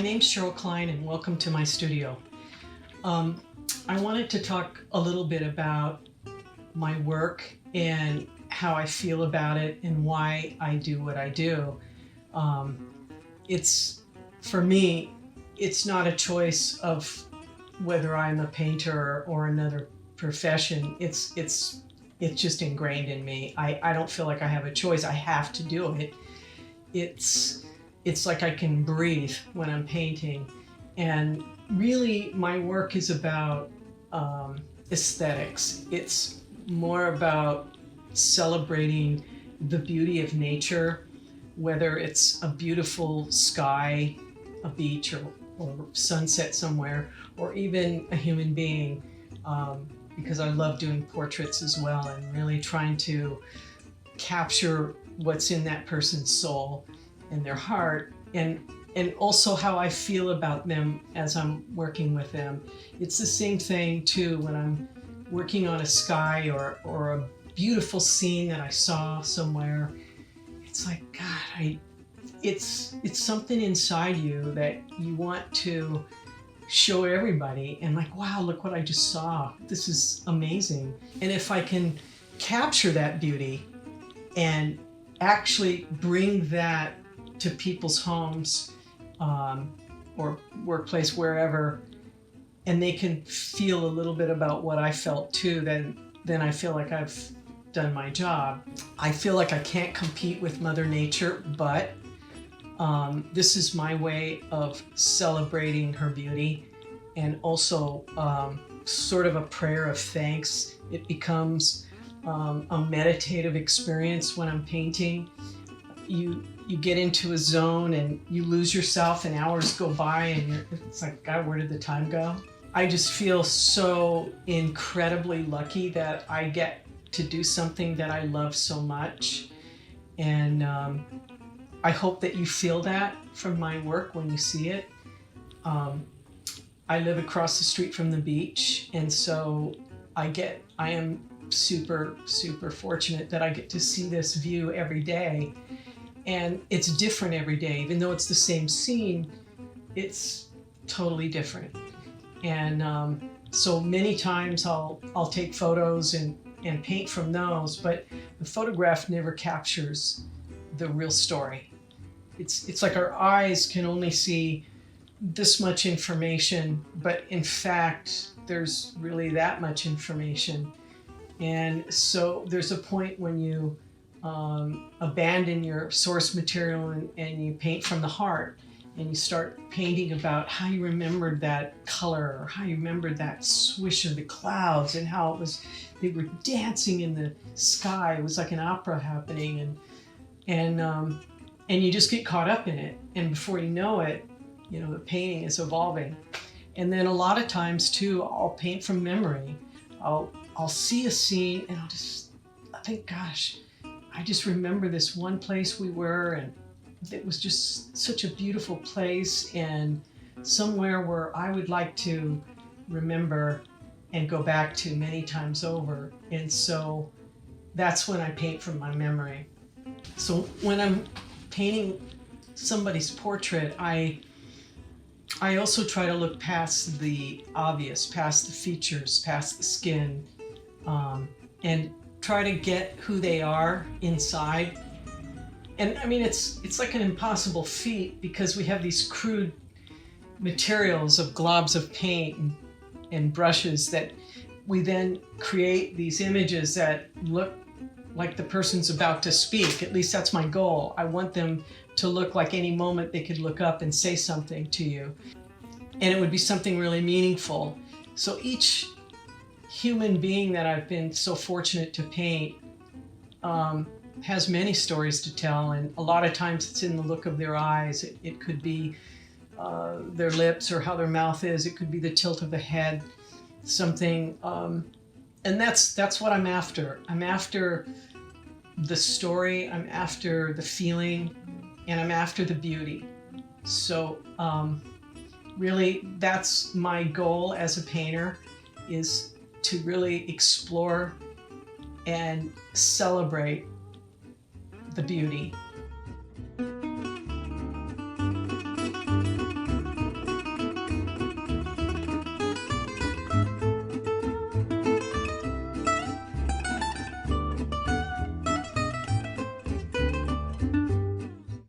name's Cheryl Kline and welcome to my studio. I wanted to talk a little bit about my work and how I feel about it and why I do what I do. For me, it's not a choice of whether I'm a painter or another profession. It's just ingrained in me. I don't feel like I have a choice. I have to do it. It's like I can breathe when I'm painting. And really, my work is about aesthetics. It's more about celebrating the beauty of nature, whether it's a beautiful sky, a beach, or sunset somewhere, or even a human being, because I love doing portraits as well and really trying to capture what's in that person's soul and their heart, and also how I feel about them as I'm working with them. It's the same thing too when I'm working on a sky or a beautiful scene that I saw somewhere. It's like, God, it's something inside you that you want to show everybody and like, wow, look what I just saw. This is amazing. And if I can capture that beauty and actually bring that to people's homes or workplace, wherever, and they can feel a little bit about what I felt too, then I feel like I've done my job. I feel like I can't compete with Mother Nature, but this is my way of celebrating her beauty, and also sort of a prayer of thanks. It becomes a meditative experience when I'm painting. You get into a zone and you lose yourself and hours go by and it's like, God, where did the time go? I just feel so incredibly lucky that I get to do something that I love so much. And I hope that you feel that from my work when you see it. I live across the street from the beach, and so I am super, super fortunate that I get to see this view every day. And it's different every day. Even though it's the same scene, it's totally different. And so many times I'll take photos and paint from those, but the photograph never captures the real story. It's like our eyes can only see this much information, but in fact, there's really that much information. And so there's a point when you abandon your source material and you paint from the heart, and you start painting about how you remembered that color, or how you remembered that swish of the clouds, and how they were dancing in the sky. It was like an opera happening, and you just get caught up in it. And before you know it, the painting is evolving. And then a lot of times too, I'll paint from memory. I'll see a scene and I think, gosh, I just remember this one place we were, and it was just such a beautiful place and somewhere where I would like to remember and go back to many times over. And so that's when I paint from my memory. So when I'm painting somebody's portrait, I also try to look past the obvious, past the features, past the skin, and try to get who they are inside. And I mean, it's like an impossible feat because we have these crude materials of globs of paint and brushes that we then create these images that look like the person's about to speak. At least that's my goal. I want them to look like any moment they could look up and say something to you. And it would be something really meaningful. So each human being that I've been so fortunate to paint has many stories to tell, and a lot of times it's in the look of their eyes. It could be their lips or how their mouth is. It could be the tilt of the head, something. And that's what I'm after. I'm after the story, I'm after the feeling, and I'm after the beauty. So really, that's my goal as a painter, is to really explore and celebrate the beauty